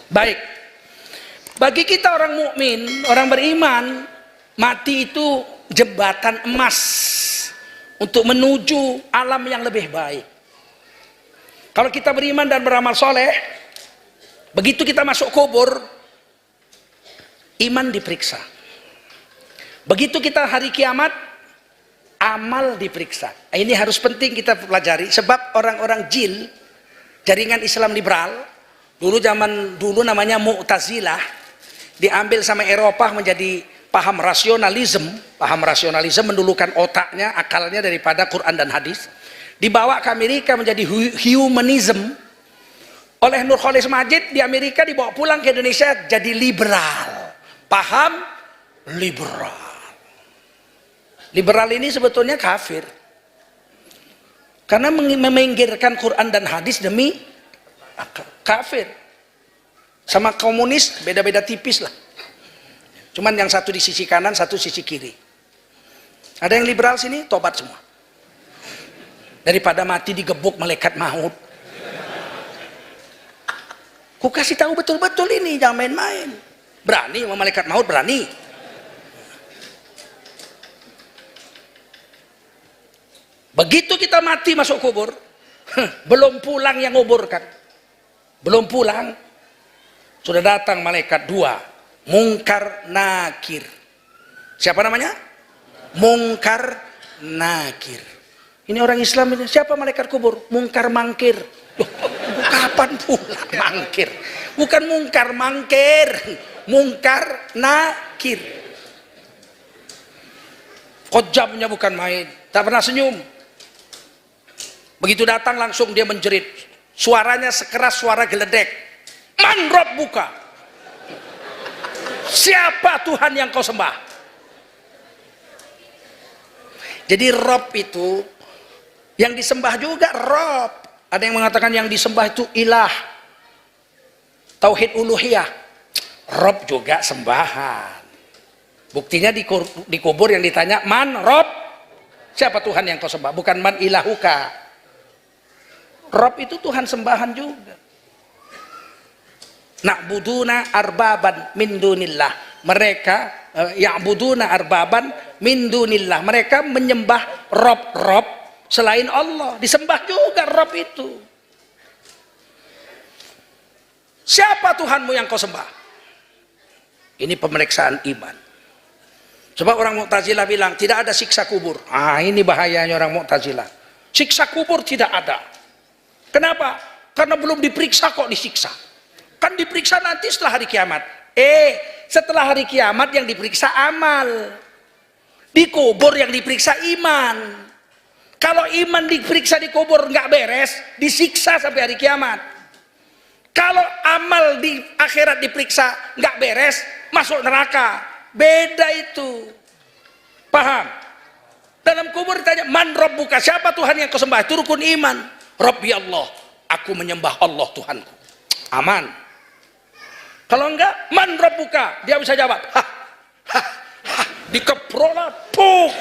Baik, bagi kita orang mukmin, orang beriman, mati itu jembatan emas untuk menuju alam yang lebih baik. Kalau kita beriman dan beramal soleh, begitu kita masuk kubur, iman diperiksa. Begitu kita hari kiamat, amal diperiksa. Ini harus penting kita pelajari, sebab orang-orang jil, jaringan Islam liberal, dulu zaman dulu namanya Mu'tazilah, diambil sama Eropa menjadi paham rasionalisme. Paham rasionalisme mendulukan otaknya, akalnya daripada Quran dan hadis. Dibawa ke Amerika menjadi humanism. Oleh Nurcholish Madjid di Amerika, dibawa pulang ke Indonesia jadi liberal. Paham liberal. Liberal ini sebetulnya kafir. Karena meminggirkan Quran dan hadis demi kafir. Sama komunis beda-beda tipis lah. Cuman yang satu di sisi kanan, satu sisi kiri. Ada yang liberal sini, tobat semua. Daripada mati digebuk malaikat maut. Ku kasih tahu betul-betul ini, jangan main-main. Berani sama malaikat maut, berani. Begitu kita mati masuk kubur, belum pulang yang nguburkan. Belum pulang, sudah datang malaikat dua, Mungkar Nakir. Siapa namanya? Mungkar Nakir. Ini orang Islam ini, siapa malaikat kubur? Mungkar Mangkir. Kapan pula mangkir? Bukan mungkar mangkir, Mungkar Nakir. Kojamnya bukan main, tak pernah senyum. Begitu datang langsung dia menjerit, suaranya sekeras suara geledek. Man Rabbuka, siapa Tuhan yang kau sembah? Jadi Rob itu yang disembah juga Rob. Ada yang mengatakan yang disembah itu ilah, tauhid uluhiyah. Rob juga sembahan. Buktinya di kubur yang ditanya, man Rob, siapa Tuhan yang kau sembah? Bukan man ilahuka. Rob itu Tuhan sembahan juga. Na'buduna arbaban min dunillah. Mereka ya'buduna arbaban min dunillah. Mereka menyembah Rob-Rob selain Allah. Disembah juga Rob itu. Siapa Tuhanmu yang kau sembah? Ini pemeriksaan iman. Sebab orang Mu'tazilah bilang tidak ada siksa kubur. Ini bahayanya orang Mu'tazilah. Siksa kubur tidak ada. Kenapa? Karena belum diperiksa kok disiksa. Kan diperiksa nanti setelah hari kiamat. Setelah hari kiamat yang diperiksa amal. Di kubur yang diperiksa iman. Kalau iman diperiksa di kubur nggak beres, disiksa sampai hari kiamat. Kalau amal di akhirat diperiksa nggak beres, masuk neraka. Beda itu. Paham? Dalam kubur ditanya, man rabbuka, siapa Tuhan yang kau sembah? Itu rukun iman. Rabbi Allah, aku menyembah Allah Tuhanku. Aman. Kalau enggak, man rabbuka, dia bisa jawab, dikeprok lah, puk.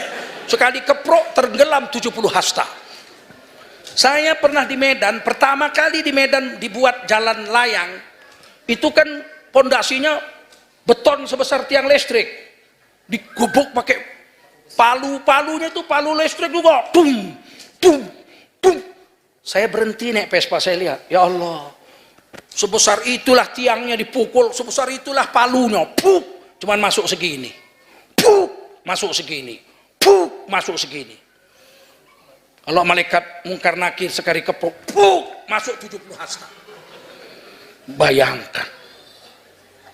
Sekali keprok tergelam 70 hasta. Saya pernah di Medan, pertama kali di Medan dibuat jalan layang, itu kan pondasinya beton sebesar tiang listrik, digubuk pakai palu-palunya itu palu listrik juga, bum, bum, bum. Saya berhenti naik Vespa, saya lihat, ya Allah, sebesar itulah tiangnya dipukul, sebesar itulah palunya, puk, cuman masuk segini, puk, masuk segini, puk, masuk segini. Kalau malaikat mungkar nakir sekali keprok, puk, masuk 70 hasta. Bayangkan.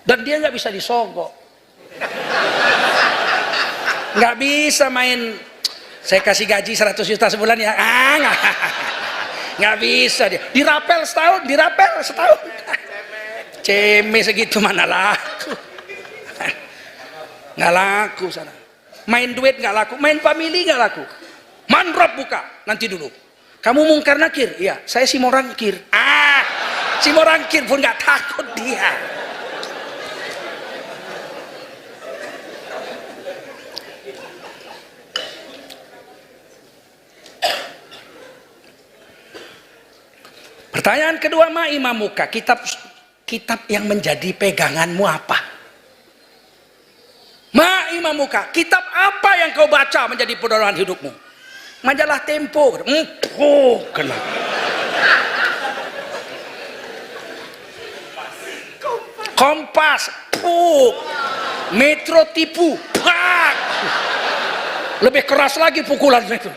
Dan dia nggak bisa disogok. Nggak bisa main, saya kasih gaji 100 juta sebulan ya. Nggak bisa dia. Dirapel setahun, dirapel setahun. Ceme segitu mana laku. Nggak laku sana. Main duit nggak laku, main family nggak laku. Man rabbuka, nanti dulu. Kamu mungkar nakir? Iya, saya si morangkir. Si morangkir pun nggak takut dia. Pertanyaan kedua, ma imamuka, kitab yang menjadi peganganmu apa? Ma imamuka, kitab apa yang kau baca menjadi pedoman hidupmu? Majalah Tempo, kena. Kompas, Metro tipu, pak. Lebih keras lagi pukulan itu.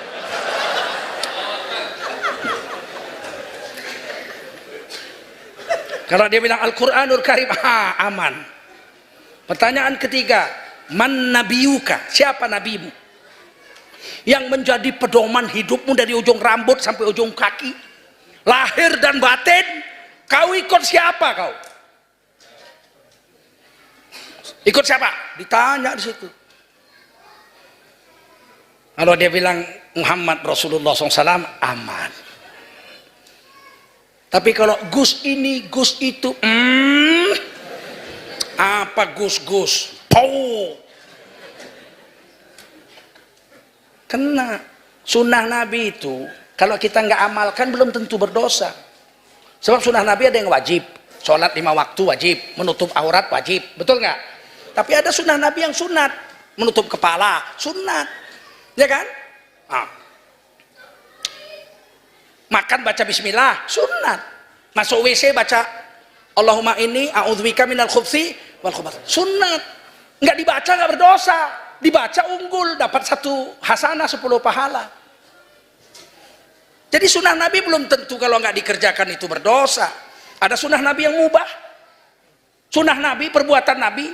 Kalau dia bilang Al-Quranul Karim, aman. Pertanyaan ketiga, man nabiyuka, siapa nabimu? Yang menjadi pedoman hidupmu dari ujung rambut sampai ujung kaki, lahir dan batin, kau ikut siapa kau? Ikut siapa? Ditanya di situ. Kalau dia bilang Muhammad Rasulullah SAW, aman. Tapi kalau Gus ini, Gus itu, apa Gus-Gus? Kena. Sunnah Nabi itu kalau kita nggak amalkan belum tentu berdosa. Sebab sunnah Nabi ada yang wajib, sholat 5 waktu wajib, menutup aurat wajib, betul nggak? Tapi ada sunnah Nabi yang sunat, menutup kepala sunat, ya kan? Makan baca bismillah sunat, masuk WC baca Allahumma inni a'udzubika minal khubthi wal khubath sunat. Nggak dibaca nggak berdosa, dibaca unggul, dapat 1 hasanah 10 pahala. Jadi sunnah Nabi belum tentu kalau nggak dikerjakan itu berdosa. Ada sunnah Nabi yang mubah, sunnah Nabi, perbuatan Nabi,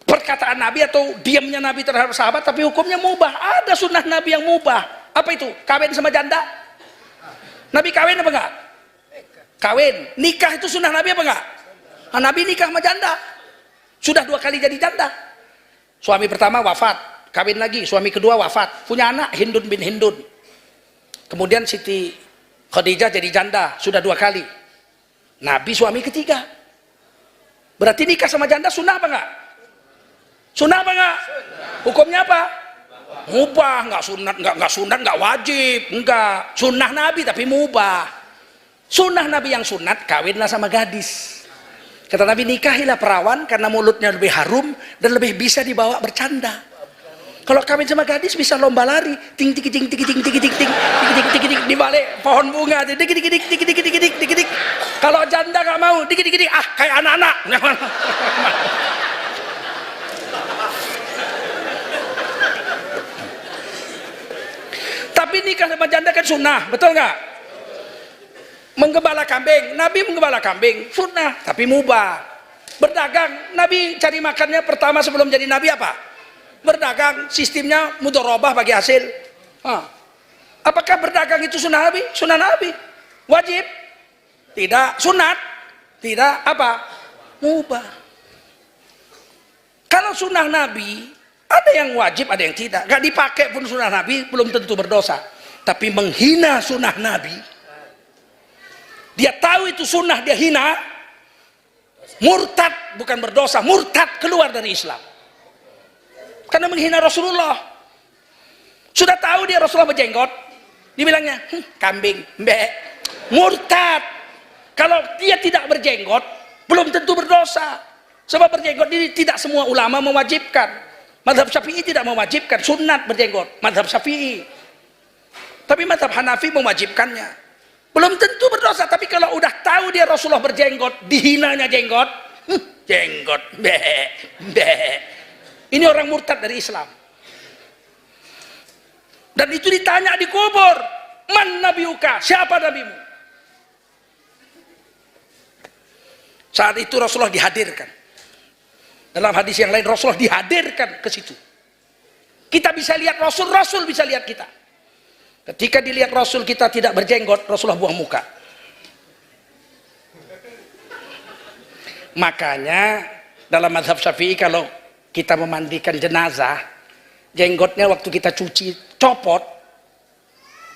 perkataan Nabi atau diamnya Nabi terhadap sahabat tapi hukumnya mubah. Ada sunnah Nabi yang mubah. Apa itu? Kawin sama janda. Nabi kawin apa enggak? Kawin. Nikah itu sunnah Nabi apa enggak? Nabi nikah sama janda, sudah 2 kali jadi janda. Suami pertama wafat, kawin lagi, suami kedua wafat, punya anak Hindun bin Hindun. Kemudian Siti Khadijah jadi janda, sudah 2 kali. Nabi suami ketiga. Berarti nikah sama janda sunnah apa enggak? Sunnah apa enggak? Hukumnya apa? Mubah, enggak sunat, enggak wajib, enggak. Sunnah Nabi tapi mubah. Sunnah Nabi yang sunat, kawinlah sama gadis. Kata Nabi, nikahilah perawan karena mulutnya lebih harum dan lebih bisa dibawa bercanda. Kalau kawin sama gadis bisa lomba lari, ting ting ting ting ting ting ting ting ting ting ting di balik pohon bunga, ting ting ting ting ting ting ting ting. Kalau janda nggak mau, ting ting ting kayak anak-anak. Tapi nikah sama janda kan sunnah, betul nggak? Menggembala kambing, Nabi menggembala kambing, sunnah, tapi mubah. Berdagang, Nabi cari makannya pertama sebelum jadi Nabi apa? Berdagang, sistemnya mudharabah bagi hasil. Apakah berdagang itu sunnah Nabi? Sunnah Nabi. Wajib? Tidak. Sunat? Tidak. Apa? Mubah. Kalau sunnah Nabi, ada yang wajib, ada yang tidak. Gak dipakai pun sunnah Nabi, belum tentu berdosa. Tapi menghina sunnah Nabi, dia tahu itu sunnah, dia hina, murtad, bukan berdosa, murtad, keluar dari Islam. Karena menghina Rasulullah. Sudah tahu dia Rasulullah berjenggot, dibilangnya kambing, mbek, murtad. Kalau dia tidak berjenggot, belum tentu berdosa. Sebab berjenggot ini tidak semua ulama mewajibkan. Mazhab Syafi'i tidak mewajibkan sunat berjenggot, mazhab Syafi'i. Tapi mazhab Hanafi mewajibkannya. Belum tentu berdosa, tapi kalau udah tahu dia Rasulullah berjenggot, dihinanya jenggot, jenggot, ini orang murtad dari Islam. Dan itu ditanya di kubur, man nabiyuka, siapa nabimu? Saat itu Rasulullah dihadirkan. Dalam hadis yang lain Rasulullah dihadirkan ke situ. Kita bisa lihat Rasul, Rasul bisa lihat kita. Ketika dilihat Rasul kita tidak berjenggot, Rasulullah buang muka. Makanya dalam mazhab Syafi'i kalau kita memandikan jenazah, jenggotnya waktu kita cuci copot,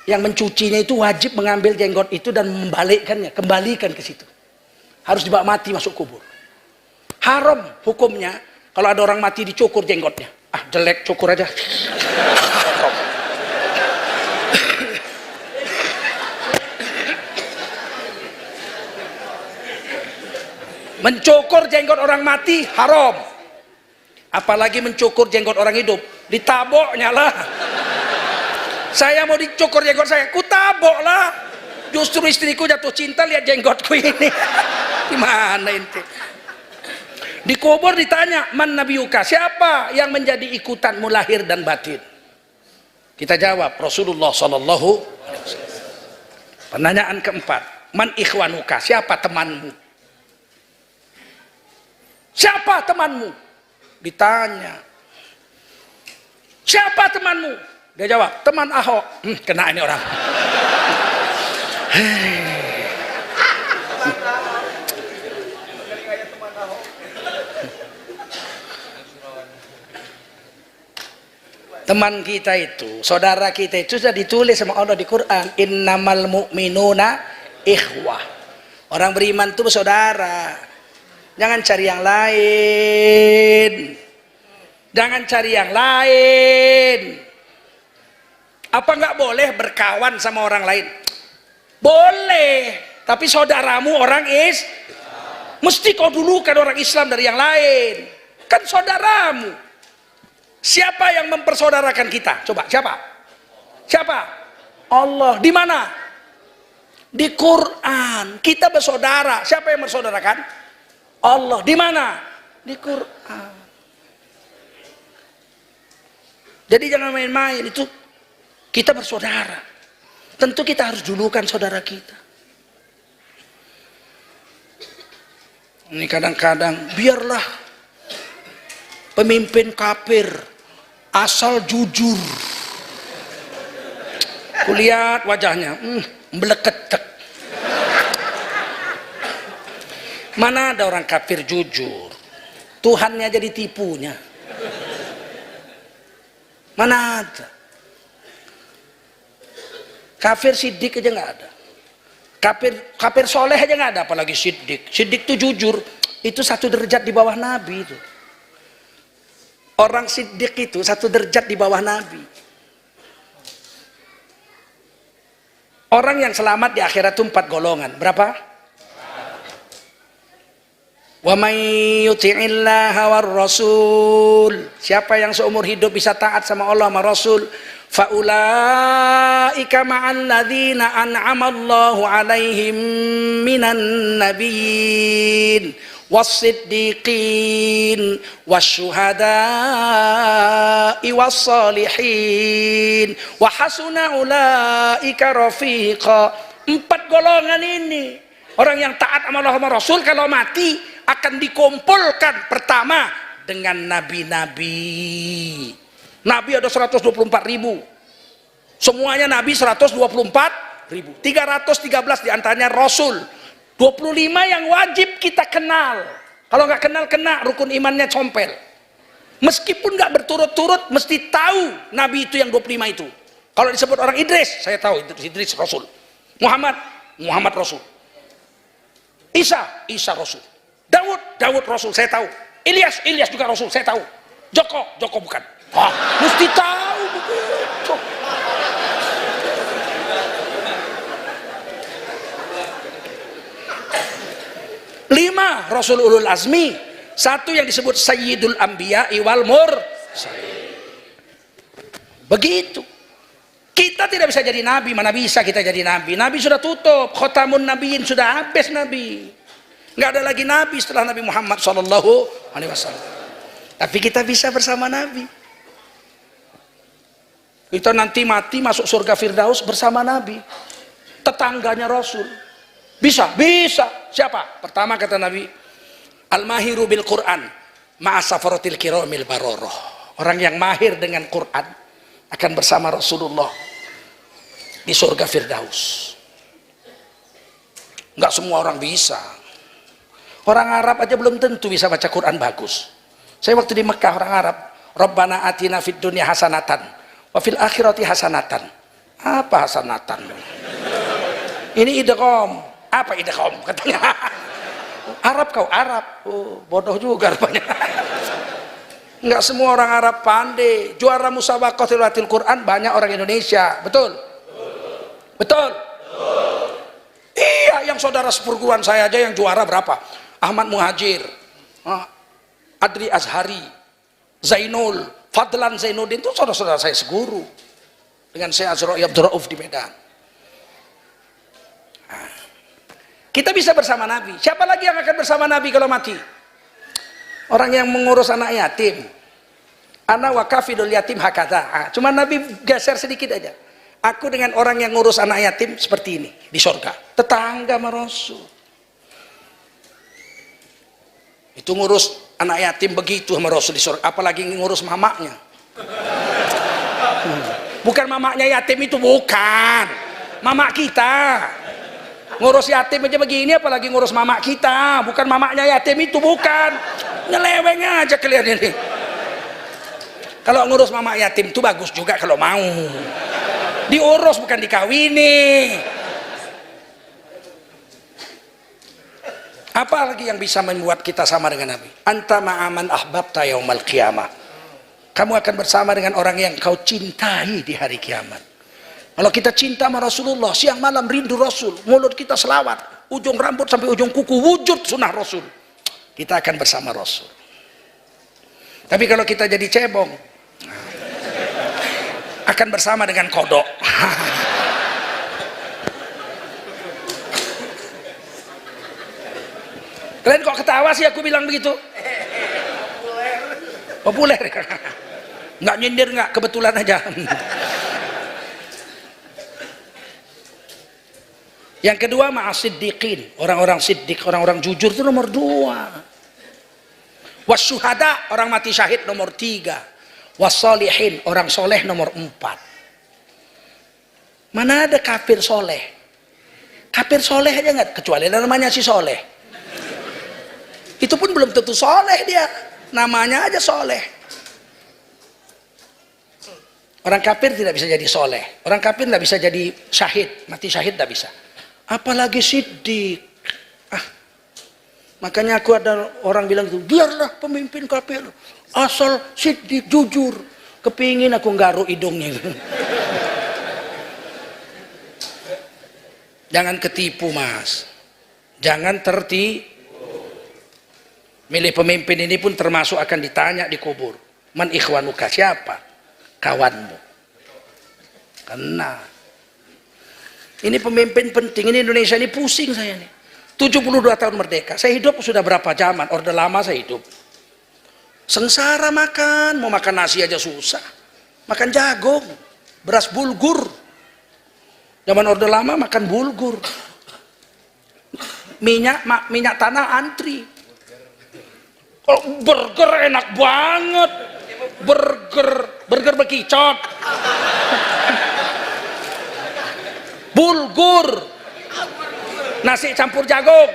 yang mencucinya itu wajib mengambil jenggot itu dan membalikkannya, kembalikan ke situ. Harus dibawa mati masuk kubur. Haram hukumnya kalau ada orang mati dicukur jenggotnya. Ah, jelek, cukur aja. Mencukur jenggot orang mati haram. Apalagi mencukur jenggot orang hidup, ditaboknya lah. Saya mau dicukur jenggot saya, kutabok lah. Justru istriku jatuh cinta lihat jenggotku ini. Gimana ente? Di kubur ditanya, man nabiyuka, siapa yang menjadi ikutanmu lahir dan batin? Kita jawab, Rasulullah sallallahu alaihi wasallam. Pertanyaan keempat, man ikhwanuka, siapa temanmu? Siapa temanmu? Ditanya. Siapa temanmu? Dia jawab, teman Ahok. Kena ini orang. Teman kita itu, saudara kita itu sudah ditulis sama Allah di Quran, innamal mu'minuna ikhwah. Orang beriman itu bersaudara. Jangan cari yang lain. Jangan cari yang lain. Apa nggak boleh berkawan sama orang lain? Boleh, tapi saudaramu orang mesti kau dulukan orang Islam dari yang lain. Kan saudaramu. Siapa yang mempersaudarakan kita? Coba, siapa? Siapa? Allah. Di mana? Di Quran. Kita bersaudara. Siapa yang bersaudarakan? Allah. Di mana? Di Quran. Jadi jangan main-main, itu kita bersaudara. Tentu kita harus dulukan saudara kita. Ini kadang-kadang biarlah pemimpin kafir asal jujur. Kulihat wajahnya, meleketek. Mana ada orang kafir jujur? Tuhannya jadi tipunya. Mana ada? Kafir sidik aja nggak ada. Kafir soleh aja nggak ada, apalagi sidik. Sidik itu jujur, itu satu derajat di bawah Nabi itu. Orang sidik itu satu derajat di bawah Nabi. Orang yang selamat di akhirat itu 4 golongan. Berapa? Wa may yuti'illaha war rasul. Siapa yang seumur hidup bisa taat sama Allah sama Rasul, fa ulaika ma'al ladzina an'ama Allahu 'alaihim minan nabiyyin was-siddiqin wasyuhada'i was-salihin wa hasuna ulaika rafiqa. 4 golongan ini. Orang yang taat sama Allah sama Rasul kalau mati akan dikumpulkan pertama dengan nabi-nabi. Nabi ada 124 ribu. Semuanya nabi 124 ribu. 313 diantaranya Rasul. 25 yang wajib kita kenal. Kalau nggak kenal kena rukun imannya compel. Meskipun nggak berturut-turut mesti tahu nabi itu yang 25 itu. Kalau disebut orang Idris, saya tahu Idris Rasul. Muhammad Rasul. Isa Rasul. Daud Rasul, saya tahu. Ilyas juga Rasul, saya tahu. Joko bukan. Mesti tahu begitu. Lima Rasul Ulul Azmi. Satu yang disebut Sayyidul Anbiya wal Mursalin. Begitu. Kita tidak bisa jadi nabi, mana bisa kita jadi nabi? Nabi sudah tutup, khotamun nabiyin sudah habis nabi. Nggak ada lagi nabi setelah Nabi Muhammad SAW. Tapi kita bisa bersama nabi. Kita nanti mati masuk surga Firdaus bersama nabi. Tetangganya Rasul. Bisa. Siapa? Pertama kata Nabi, al-mahiru bil Quran ma'asafaratil kiramil baroroh. Orang yang mahir dengan Quran akan bersama Rasulullah di surga Firdaus. Enggak semua orang bisa. Orang Arab aja belum tentu bisa baca Quran bagus. Saya waktu di Mekah orang Arab, Rabbana atina fid dunya hasanatan wa fil akhirati hasanatan. Apa hasanatan? Ini idgham. Apa idgham katanya? Arab kau Arab. Oh, bodoh juga rupanya. Enggak semua orang Arab pandai. Juara musabaqah tilawatil Quran banyak orang Indonesia. Betul? Betul? Iya, yang saudara seperguruan saya aja yang juara berapa? Ahmad Muhajir, Adri Azhari, Zainul, Fadlan Zainuddin itu saudara-saudara saya seguru. Dengan saya Azra'i Abdul Rauf di Medan. Kita bisa bersama Nabi. Siapa lagi yang akan bersama Nabi kalau mati? Orang yang mengurus anak yatim. Ana wa kafilul yatim hakadha. Cuma Nabi geser sedikit aja. Aku dengan orang yang ngurus anak yatim seperti ini di surga. Tetangga sama Rasul. Itu ngurus anak yatim begitu sama Rasul di surga. Apalagi ngurus mamaknya. Bukan mamaknya yatim itu, bukan. Mamak kita. Ngurus yatim aja begini apalagi ngurus mamak kita. Bukan mamaknya yatim itu, bukan. Nyeleweng aja kalian ini. Kalau ngurus mamak yatim itu bagus juga kalau mau. Diurus bukan dikawini. Apa lagi yang bisa membuat kita sama dengan Nabi? Anta ma'aman ahbabta yaumal qiyamah. Kamu akan bersama dengan orang yang kau cintai di hari kiamat. Kalau kita cinta sama Rasulullah, siang malam rindu Rasul, mulut kita selawat, ujung rambut sampai ujung kuku wujud sunnah Rasul, kita akan bersama Rasul. Tapi kalau kita jadi cebong, akan bersama dengan kodok. Kalian kok ketawa sih aku bilang begitu? Populer. Nggak nyindir, nggak, kebetulan aja. Yang kedua ma'as-siddiqin, orang-orang siddiq, orang-orang jujur itu nomor 2. Was-syuhada, orang mati syahid nomor 3. Was-solihin, orang soleh nomor 4. Mana ada kafir soleh? Kafir soleh aja nggak, kecuali namanya si soleh. Itu pun belum tentu soleh dia, namanya aja soleh. Orang kafir tidak bisa jadi soleh, orang kafir tidak bisa jadi syahid, mati syahid tidak bisa. Apalagi siddiq. Makanya aku ada orang bilang itu, biarlah pemimpin kafir asal siddiq jujur. Kepingin aku nggaru hidungnya. Jangan ketipu mas, jangan tertipu. Milih pemimpin ini pun termasuk akan ditanya di kubur. Man ikhwanuka, siapa kawanmu? Kena. Ini pemimpin penting, ini Indonesia ini pusing saya nih. 72 tahun merdeka, saya hidup sudah berapa zaman, orde lama saya hidup. Sengsara makan, mau makan nasi aja susah. Makan jagung, beras bulgur. Zaman Orde Lama makan bulgur. Minyak tanah antri. Kalau burger enak banget. Burger bekicot. Bulgur. Nasi campur jagung.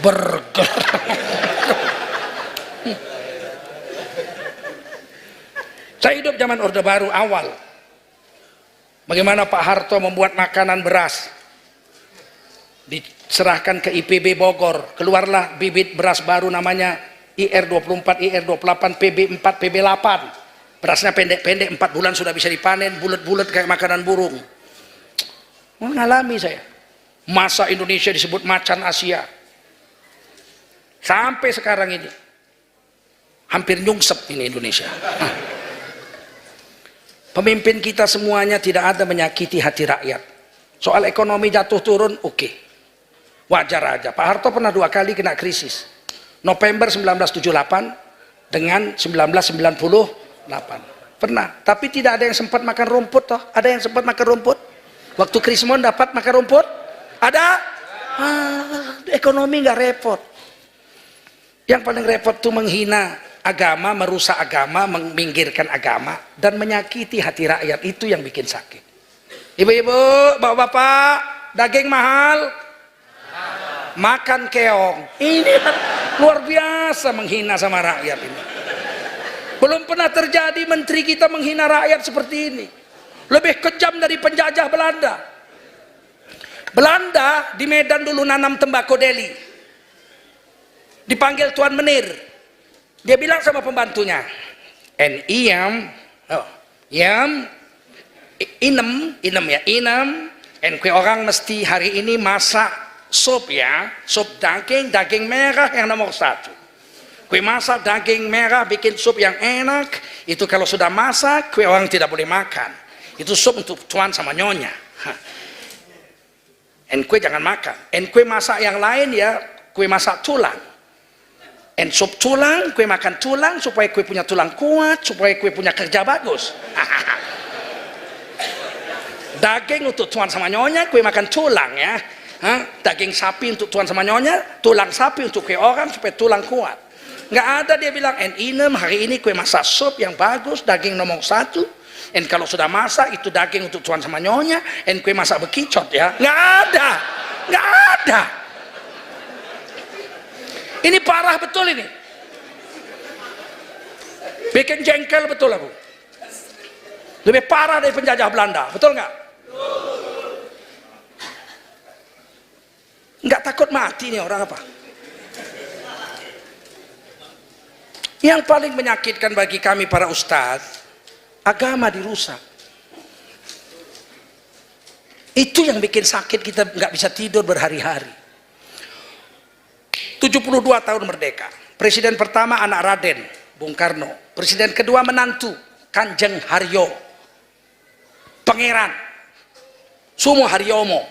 Burger. Saya hidup zaman Orde Baru awal. Bagaimana Pak Harto membuat makanan beras. Diserahkan ke IPB Bogor. Keluarlah bibit beras baru namanya IR24, IR28, PB4, PB8. Berasnya pendek-pendek, 4 bulan sudah bisa dipanen, bulat-bulat kayak makanan burung. Mengalami saya. Masa Indonesia disebut macan Asia. Sampai sekarang ini. Hampir nyungsep ini Indonesia. Pemimpin kita semuanya tidak ada menyakiti hati rakyat. Soal ekonomi jatuh turun, oke. Wajar aja. Pak Harto pernah 2 kali kena krisis. November 1978 dengan 1998. Pernah. Tapi tidak ada yang sempat makan rumput toh. Ada yang sempat makan rumput? Waktu Krismon dapat makan rumput? Ada? Ekonomi nggak repot. Yang paling repot tuh menghina agama, merusak agama, meminggirkan agama, dan menyakiti hati rakyat. Itu yang bikin sakit. Ibu-ibu, bapak-bapak, daging mahal, makan keong. Ini luar biasa menghina sama rakyat ini. Belum pernah terjadi menteri kita menghina rakyat seperti ini. Lebih kejam dari penjajah Belanda. Belanda di Medan dulu nanam tembakau deli. Dipanggil Tuan Menir. Dia bilang sama pembantunya, en kue orang mesti hari ini masak sup ya, sup daging merah yang nomor 1. Kue masak daging merah bikin sup yang enak, itu kalau sudah masak kue orang tidak boleh makan. Itu sup untuk tuan sama nyonya. En kue jangan makan. En kue masak yang lain ya, kue masak tulang. En sup tulang, kue makan tulang supaya kue punya tulang kuat, supaya kue punya kerja bagus. Daging untuk tuan sama nyonya, kue makan tulang ya. Daging sapi untuk tuan sama nyonya, tulang sapi untuk kue orang supaya tulang kuat. Nggak ada dia bilang, hari ini kue masak sup yang bagus, daging nomor 1. Kalau sudah masak itu daging untuk tuan sama nyonya, kue masak bekicot ya. Nggak ada, nggak ada. Ini parah betul ini. Bikin jengkel betul aku. Lebih parah dari penjajah Belanda, betul nggak? Nggak takut mati nih orang apa? Yang paling menyakitkan bagi kami para ustadz, agama dirusak. Itu yang bikin sakit, kita nggak bisa tidur berhari-hari. 72 tahun merdeka. Presiden pertama anak Raden, Bung Karno. Presiden kedua menantu, Kanjeng Haryo. Pangeran Sumo Haryomo.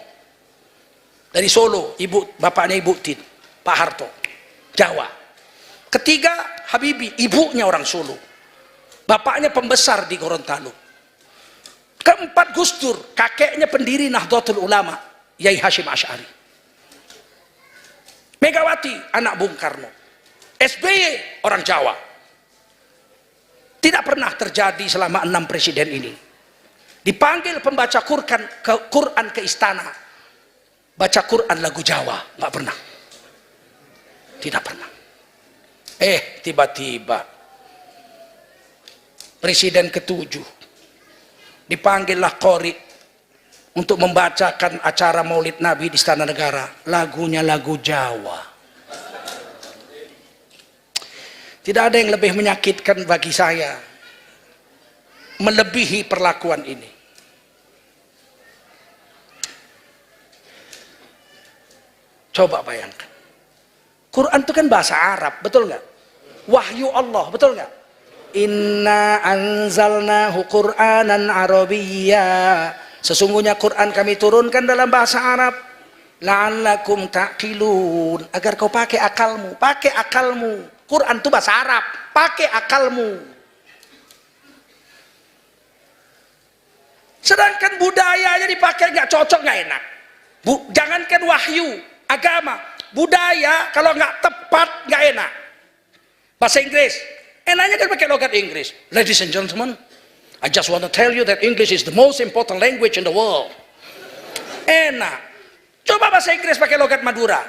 Dari Solo, bapaknya Ibu Tin, Pak Harto. Jawa. Ketiga, Habibie, ibunya orang Solo. Bapaknya pembesar di Gorontalo. Keempat, Gus Dur, kakeknya pendiri Nahdlatul Ulama, Yai Hashim Asy'ari. Megawati, anak Bung Karno. SBY, orang Jawa. Tidak pernah terjadi selama 6 presiden ini. Dipanggil pembaca Quran ke istana. Baca Quran lagu Jawa. Nggak pernah. Tidak pernah. Tiba-tiba. Presiden ke-7. Dipanggillah Qori untuk membacakan acara Maulid Nabi di Istana Negara. Lagunya lagu Jawa. Tidak ada yang lebih menyakitkan bagi saya melebihi perlakuan ini. Coba bayangkan. Quran itu kan bahasa Arab, betul nggak? Wahyu Allah, betul nggak? Inna anzalnahu Qur'anan Arabiyya. Sesungguhnya Quran kami turunkan dalam bahasa Arab. La'allakum ta'qilun. Agar kau pakai akalmu. Pakai akalmu. Quran itu bahasa Arab. Pakai akalmu. Sedangkan budayanya dipakai nggak cocok, nggak enak. Jangankan wahyu, agama, budaya kalau nggak tepat nggak enak. Bahasa Inggris, enaknya kan pakai logat Inggris. Ladies and gentlemen, I just want to tell you that English is the most important language in the world. Enak. Coba bahasa Inggris pakai logat Madura.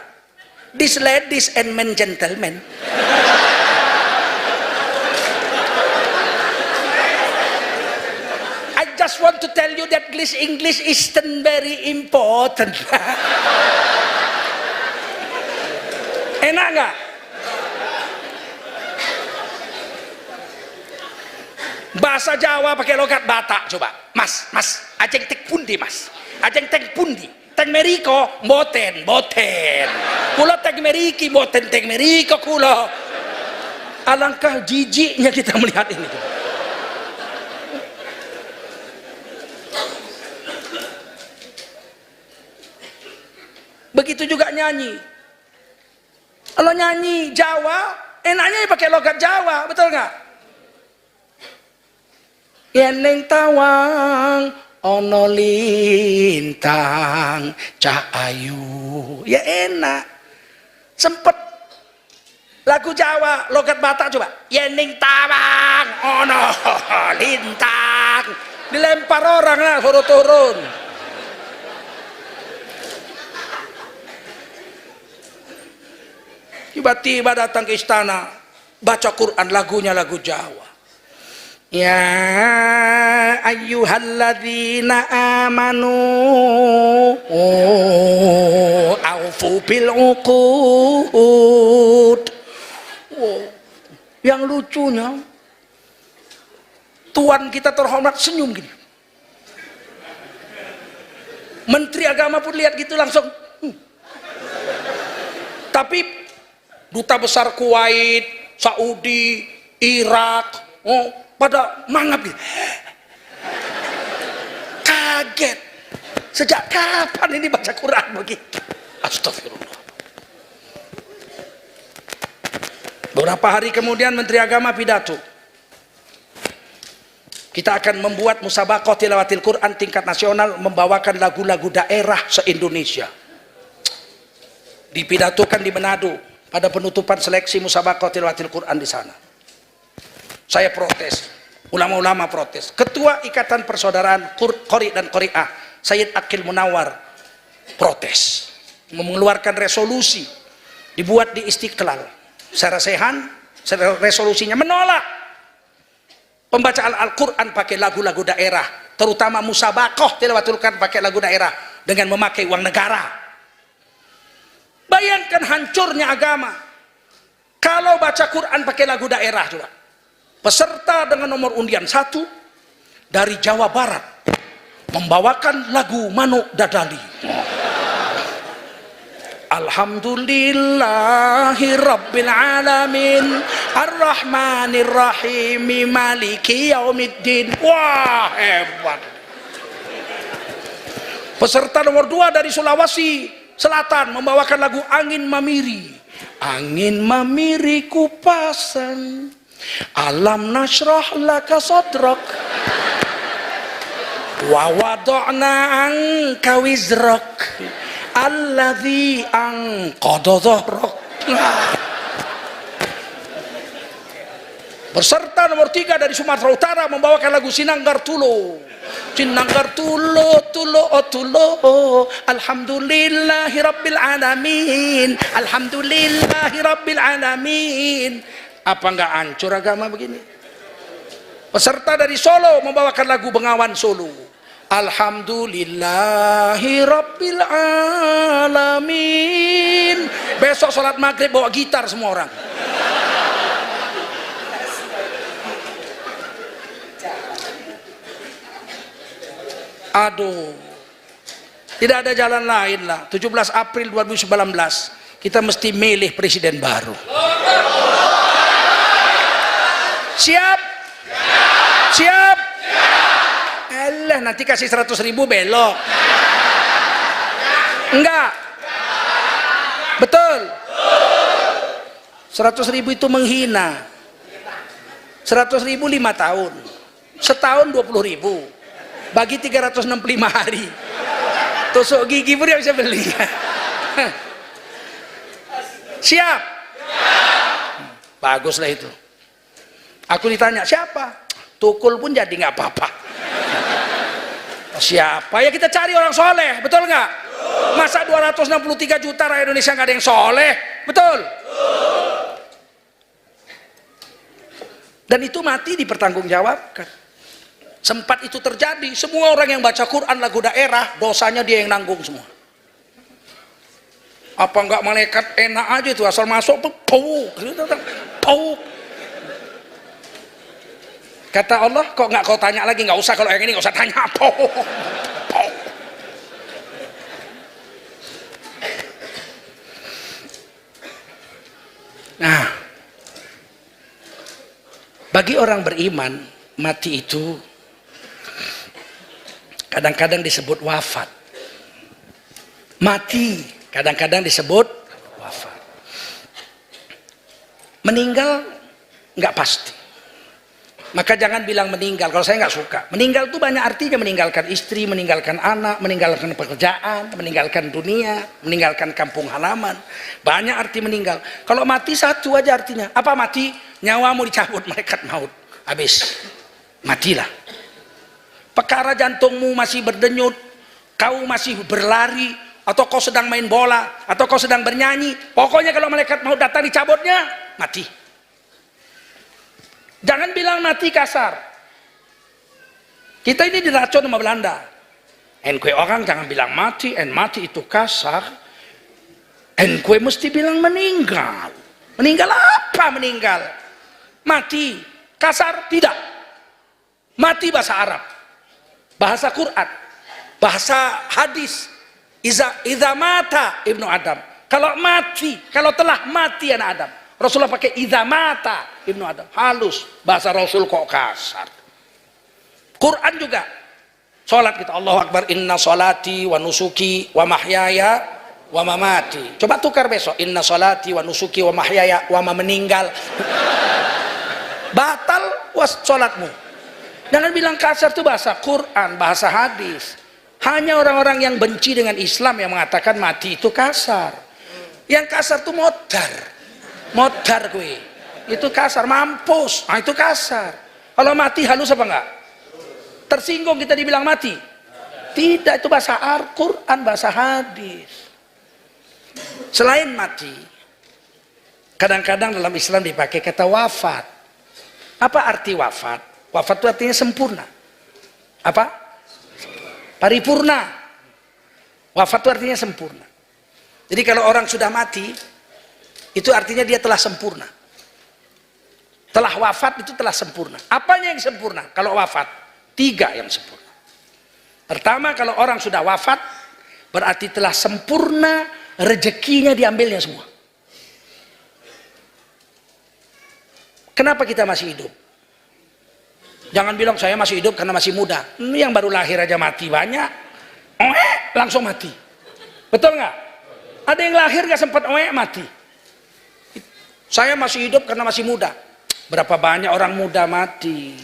These ladies and men gentlemen. I just want to tell you that English isn't very important. Enak nggak? Bahasa Jawa pakai logat Batak coba. Mas, ajeng tek pundi mas? Ajeng tek pundi? Teng meriko, boten. Kula teng meriki, boten teng meriko kula. Alangkah jijiknya kita melihat ini. Begitu juga nyanyi. Kalau nyanyi Jawa, enaknya pakai logat Jawa, betul nggak? Yeneng tawang ono lintang cahayu, ya enak. Sempet lagu Jawa logat Batak coba. Yeneng tawang ono lintang, dilempar orang lah suruh turun. Tiba-tiba datang ke istana, baca Quran, lagunya lagu Jawa. Ya ayyuhalladzina amanu aufu bil uqud. Yang lucunya Tuan kita terhormat senyum gini. Menteri Agama pun lihat gitu langsung. Tapi duta besar Kuwait, Saudi, Irak, pada mangap gitu. Kaget. Sejak kapan ini baca Quran begitu? Astagfirullah. Beberapa hari kemudian Menteri Agama pidato. Kita akan membuat musabaqah tilawatil Quran tingkat nasional, membawakan lagu-lagu daerah se-Indonesia. Dipidatokan di Manado pada penutupan seleksi musabaqah tilawatil Quran di sana. Saya protes, ulama-ulama protes. Ketua Ikatan Persaudaraan Qori dan Qori'ah, Sayyid Aqil Munawar, protes, mengeluarkan resolusi, dibuat di Istiqlal. Secara sehan, resolusinya menolak pembacaan Al-Quran pakai lagu-lagu daerah, terutama musabaqah tilawatil Quran pakai lagu daerah dengan memakai uang negara. Bayangkan hancurnya agama kalau baca Quran pakai lagu daerah juga. Peserta dengan nomor undian 1 dari Jawa Barat membawakan lagu Manuk Dadali. Alhamdulillahi Rabbil Alamin Ar-Rahmanir Rahim Maliki Yaumiddin. Wah, hebat. Peserta nomor 2 dari Sulawesi Selatan membawakan lagu Angin Mamiri. Angin mamiri kupasan, alam nasrah laka sadrak, wa wada'na anka wizrak, alladzi anqadha dhahrak. Peserta nomor 3 dari Sumatera Utara membawakan lagu Sinanggar Tulo. Sinanggar Tulo, Tulo, oh Tulo, alhamdulillahi rabbil alamin, alhamdulillahi rabbil alamin. Apa enggak hancur agama begini? Peserta dari Solo membawakan lagu Bengawan Solo. Alhamdulillahi rabbil alamin. Besok sholat maghrib bawa gitar semua orang. Aduh, tidak ada jalan lain lah. 17 April 2019 kita mesti milih presiden baru. Siap? Siap? Alah, nanti kasih 100.000 belok. Enggak? Betul? 100.000 itu menghina. 100.000 5 tahun, setahun 20.000. bagi 365 hari. Tusuk gigi pun dia bisa beli. Siap? Baguslah itu. Aku ditanya, siapa? Tukul pun jadi nggak apa-apa. Siapa? Ya kita cari orang soleh, betul nggak? Masa 263 juta rakyat Indonesia nggak ada yang soleh? Betul? Dan itu mati dipertanggungjawabkan. Sempat itu terjadi, semua orang yang baca Quran lagu daerah, dosanya dia yang nanggung semua. Apa enggak malaikat enak aja itu, asal masuk pauk. Kata Allah, kok nggak kau tanya lagi, nggak usah, kalau yang ini nggak usah tanya. Nah, bagi orang beriman, mati itu kadang-kadang disebut wafat. Mati kadang-kadang disebut wafat. Meninggal nggak pasti. Maka jangan bilang meninggal, kalau saya nggak suka. Meninggal itu banyak artinya, meninggalkan istri, meninggalkan anak, meninggalkan pekerjaan, meninggalkan dunia, meninggalkan kampung halaman. Banyak arti meninggal. Kalau mati satu aja artinya. Apa mati? Nyawamu dicabut malaikat maut. Habis. Matilah. Perkara jantungmu masih berdenyut, kau masih berlari, atau kau sedang main bola, atau kau sedang bernyanyi, pokoknya kalau malaikat maut datang dicabutnya, mati. Jangan bilang mati kasar. Kita ini diracun sama Belanda. Kue orang jangan bilang mati, mati itu kasar. Kue mesti bilang meninggal. Meninggal apa meninggal? Mati kasar tidak. Mati bahasa Arab, bahasa Quran, bahasa hadis. Iza mata ibnu Adam. Kalau mati, kalau telah mati anak Adam. Rasulullah pakai idza mata ibnu Adam, halus. Bahasa Rasul kok kasar. Quran juga. Salat kita, Allahu Akbar, inna salati wa nusuki wa mahyaya wa mamati. Coba tukar besok, inna salati wa nusuki wa mahyaya wa meninggal. Batal was salatmu. Jangan bilang kasar, itu bahasa Quran, bahasa hadis. Hanya orang-orang yang benci dengan Islam yang mengatakan mati itu kasar. Yang kasar itu modar gue, itu kasar, mampus, nah itu kasar. Kalau mati halus apa enggak? Tersinggung kita dibilang mati? Tidak, itu bahasa Al-Quran, bahasa hadis. Selain mati, kadang-kadang dalam Islam dipakai kata wafat. Apa arti wafat? Wafat itu artinya sempurna. Apa? Paripurna. Wafat itu artinya sempurna. Jadi kalau orang sudah mati, itu artinya dia telah sempurna. Telah wafat itu telah sempurna. Apanya yang sempurna? Kalau wafat, 3 yang sempurna. Pertama, kalau orang sudah wafat, berarti telah sempurna, rezekinya diambilnya semua. Kenapa kita masih hidup? Jangan bilang saya masih hidup karena masih muda. Yang baru lahir aja mati banyak. Langsung mati. Betul nggak? Ada yang lahir nggak sempat mati. Saya masih hidup karena masih muda. Berapa banyak orang muda mati.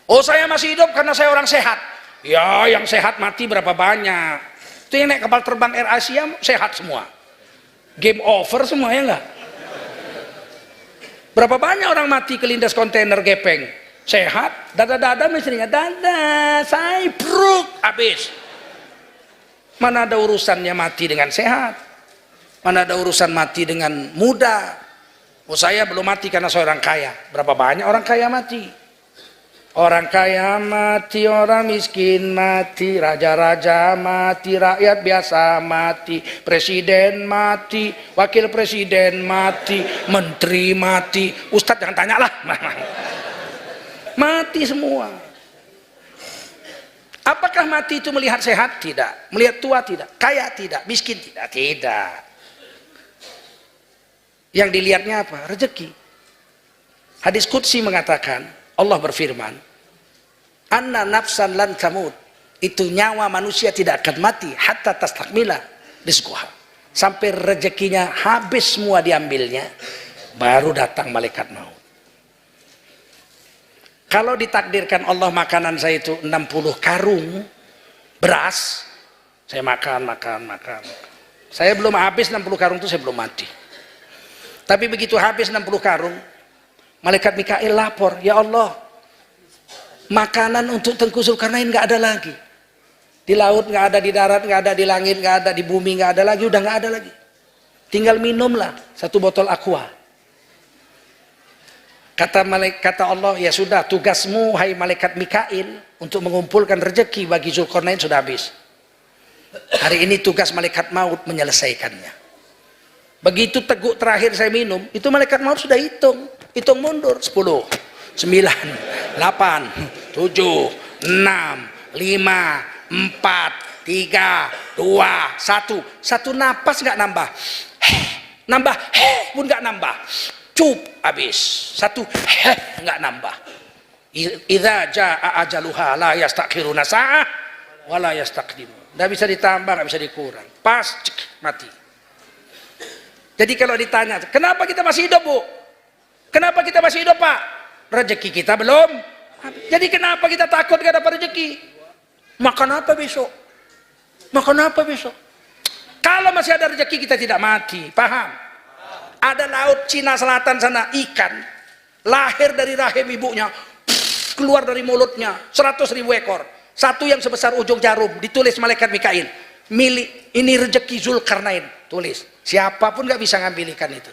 Oh, saya masih hidup karena saya orang sehat. Ya, yang sehat mati berapa banyak. Itu yang naik kapal terbang Air Asia sehat semua. Game over semua, ya enggak? Berapa banyak orang mati kelindas kontainer gepeng. Sehat, dada-dada istrinya, dada, saya bruk, habis. Mana ada urusannya mati dengan sehat? Mana ada urusan mati dengan muda? Oh, saya belum mati karena saya orang kaya. Berapa banyak orang kaya mati? Orang kaya mati, orang miskin mati, raja-raja mati, rakyat biasa mati, presiden mati, wakil presiden mati, menteri mati, ustadz jangan tanya lah. Mati semua. Apakah mati itu melihat sehat? Tidak. Melihat tua? Tidak. Kaya? Tidak. Miskin? Tidak. Tidak. Yang dilihatnya apa? Rezeki. Hadis qudsi mengatakan, Allah berfirman, anna nafsan lan tamut, itu nyawa manusia tidak akan mati hatta tastakmila rizquha, sampai rezekinya habis semua diambilnya, baru datang malaikat maut. Kalau ditakdirkan Allah makanan saya itu 60 karung beras, saya makan. Saya belum habis 60 karung itu saya belum mati. Tapi begitu habis 60 karung, malaikat Mikail lapor, ya Allah, makanan untuk Tengku Zulkarnain nggak ada lagi. Di laut nggak ada, di darat nggak ada, di langit nggak ada, di bumi nggak ada lagi, udah nggak ada lagi. Tinggal minumlah 1 botol aqua. Kata Allah, ya sudah, tugasmu hai malaikat Mikail untuk mengumpulkan rezeki bagi Zulkarnain sudah habis. Hari ini tugas malaikat maut menyelesaikannya. Begitu teguk terakhir saya minum, itu malaikat maut sudah hitung mundur 10, 9, 8, 7, 6, 5, 4, 3, 2, 1. Satu napas nggak nambah, nambah pun nggak nambah. Cup habis. Satu nggak nambah. Idza jaa ajaluha la yastakhiruna sa'ah wa la yastaqdimu. Enggak bisa ditambah, enggak bisa dikurang. Pas mati. Jadi kalau ditanya, kenapa kita masih hidup, Bu? Kenapa kita masih hidup, Pak? Rezeki kita belum. Jadi kenapa kita takut enggak dapat rezeki? Makan apa besok? Makan apa besok? Kalau masih ada rezeki kita tidak mati, paham? Ada laut Cina Selatan sana, ikan lahir dari rahim ibunya, keluar dari mulutnya 100.000 ekor, satu yang sebesar ujung jarum, ditulis malaikat Mikail, milik ini rezeki Zulkarnain, tulis. Siapapun nggak bisa ngambil ikan itu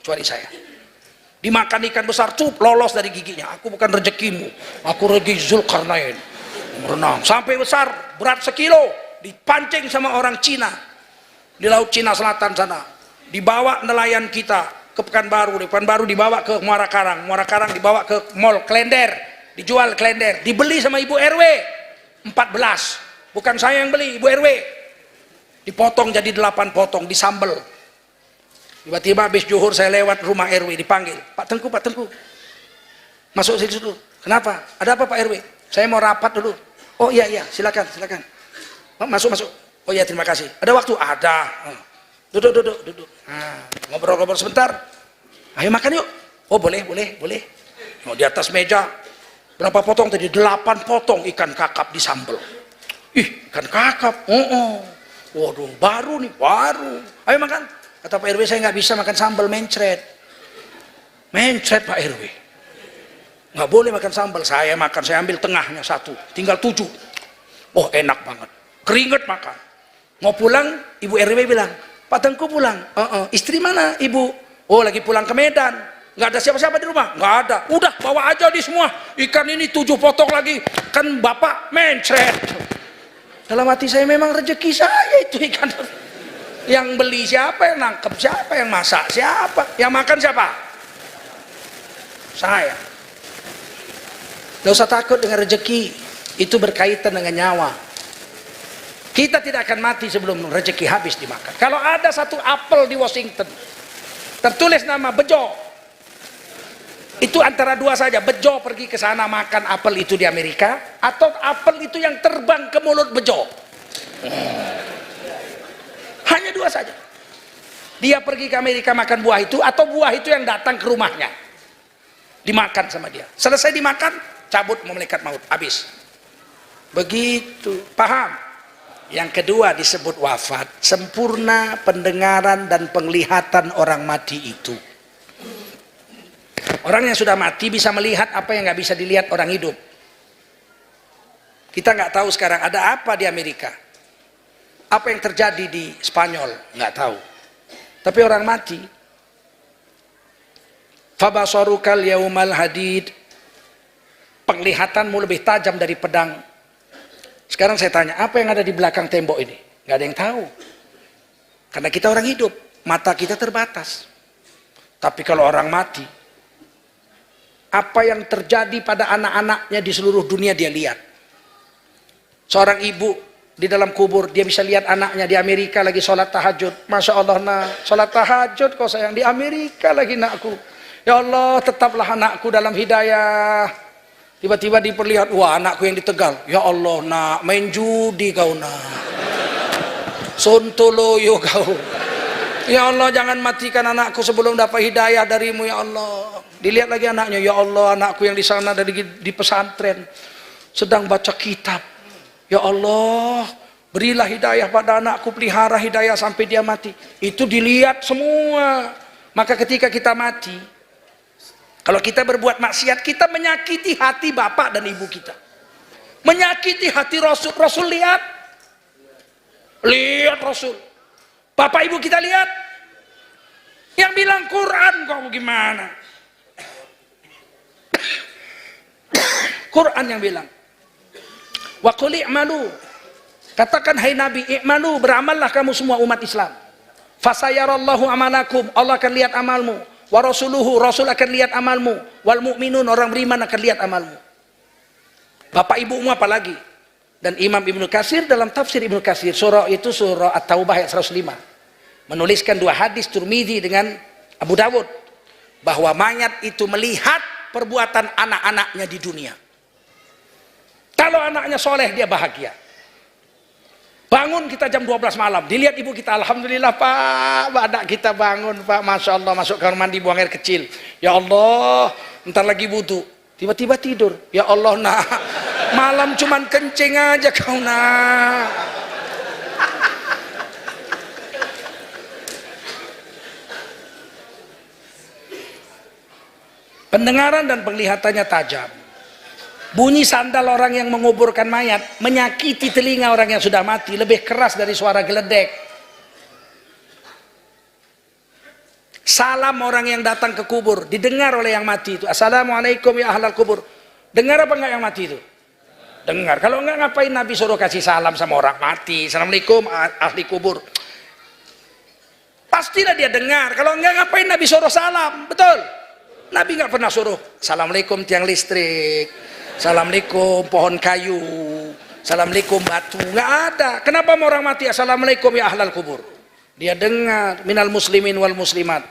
kecuali saya. Dimakan ikan besar, cup, lolos dari giginya. Aku bukan rezekimu, aku rezeki Zulkarnain. Berenang sampai besar, berat 1 kilo, dipancing sama orang Cina di laut Cina Selatan sana. Dibawa nelayan kita ke Pekanbaru, Pekanbaru dibawa ke Muara Karang, Muara Karang dibawa ke Mall Klender, dijual Klender, dibeli sama Ibu RW 14, bukan saya yang beli, Ibu RW. Dipotong jadi 8 potong, disambel. Tiba-tiba habis zuhur saya lewat rumah RW, dipanggil, Pak Tengku, masuk situ dulu. Kenapa? Ada apa Pak RW? Saya mau rapat dulu. Oh iya, silakan. Masuk. Oh iya, terima kasih. Ada waktu? Ada. Duduk. Nah, ngobrol sebentar. Ayo makan yuk. Oh boleh. Oh, di atas meja berapa potong tadi? 8 potong ikan kakap disambel. Ih, ikan kakap. Waduh, baru. Ayo makan. Kata Pak RW, saya nggak bisa makan sambal, mencret Pak RW. Nggak boleh makan sambal. Saya makan, saya ambil tengahnya 1, tinggal 7. Oh enak banget. Keringet makan. Mau pulang, Ibu RW bilang, Pak Tengku pulang. Istri mana Ibu? Oh lagi pulang ke Medan. Nggak ada siapa-siapa di rumah? Nggak ada. Udah bawa aja di semua. Ikan ini 7 potong lagi. Kan Bapak mencret. Dalam hati saya, memang rezeki saya itu ikan. Yang beli siapa, yang nangkep siapa, yang masak siapa, yang makan siapa? Saya. Nggak usah takut dengan rezeki. Itu berkaitan dengan nyawa. Kita tidak akan mati sebelum rezeki habis dimakan. Kalau ada 1 apel di Washington, tertulis nama Bejo, itu antara 2 saja. Bejo pergi ke sana makan apel itu di Amerika, atau apel itu yang terbang ke mulut Bejo. Hanya 2 saja. Dia pergi ke Amerika makan buah itu, atau buah itu yang datang ke rumahnya dimakan sama dia. Selesai dimakan, cabut malaikat maut, habis. Begitu, paham? Yang kedua disebut wafat, sempurna pendengaran dan penglihatan orang mati itu. Orang yang sudah mati bisa melihat apa yang nggak bisa dilihat orang hidup. Kita nggak tahu sekarang ada apa di Amerika, apa yang terjadi di Spanyol, nggak tahu. Tapi orang mati, fabasarukal yaumal hadid, penglihatanmu lebih tajam dari pedang. Sekarang saya tanya, apa yang ada di belakang tembok ini? Nggak ada yang tahu. Karena kita orang hidup, mata kita terbatas. Tapi kalau orang mati, apa yang terjadi pada anak-anaknya di seluruh dunia dia lihat. Seorang ibu di dalam kubur, dia bisa lihat anaknya di Amerika lagi sholat tahajud. Masya Allah, nak, sholat tahajud kau sayang, di Amerika lagi nakku. Ya Allah, tetaplah anakku dalam hidayah. Tiba-tiba diperlihat, wah anakku yang di Tegal. Ya Allah, nak, main judi kau, nak. Sontoloyo kau. Ya Allah, jangan matikan anakku sebelum dapat hidayah darimu, ya Allah. Dilihat lagi anaknya, ya Allah, anakku yang di sana di pesantren sedang baca kitab. Ya Allah, berilah hidayah pada anakku, pelihara hidayah sampai dia mati. Itu dilihat semua. Maka ketika kita mati, kalau kita berbuat maksiat, kita menyakiti hati bapak dan ibu kita, menyakiti hati Rasul. Rasul lihat Rasul, bapak ibu kita lihat. Yang bilang Quran kok gimana? Quran yang bilang, wa qul i'malu, katakan hai Nabi, i'malu, beramallah kamu semua umat Islam. Fasayarallahu amalakum, Allah akan lihat amalmu. Wa rasuluhu, Rasul akan lihat amalmu. Wal mu'minun, orang beriman akan lihat amalmu. Bapak ibumu apalagi. Dan Imam Ibnu Katsir dalam tafsir Ibnu Katsir, surah itu surah At-Taubah ayat 105, menuliskan dua hadis Tirmidzi dengan Abu Dawud, bahwa mayat itu melihat perbuatan anak-anaknya di dunia. Kalau anaknya soleh, dia bahagia. Bangun kita jam 12 malam, dilihat ibu kita, alhamdulillah Pak, anak kita bangun Pak, Masya Allah, masuk kamar mandi buang air kecil. Ya Allah, ntar lagi wudu, tiba-tiba tidur. Ya Allah nak, malam cuman kencing aja kau nak. Pendengaran dan penglihatannya tajam. Bunyi sandal orang yang menguburkan mayat menyakiti telinga orang yang sudah mati lebih keras dari suara geledek. Salam orang yang datang ke kubur didengar oleh yang mati itu. Assalamualaikum ya ahlal kubur. Dengar apa enggak yang mati itu? Dengar. Kalau enggak, ngapain Nabi suruh kasih salam sama orang mati? Assalamualaikum ahli kubur. Pastilah dia dengar. Kalau enggak, ngapain Nabi suruh salam? Betul? Nabi enggak pernah suruh Assalamualaikum tiang listrik, Assalamualaikum pohon kayu, Assalamualaikum batu. Nggak ada. Kenapa mau orang mati Assalamualaikum ya ahlal kubur? Dia dengar minal muslimin wal muslimat,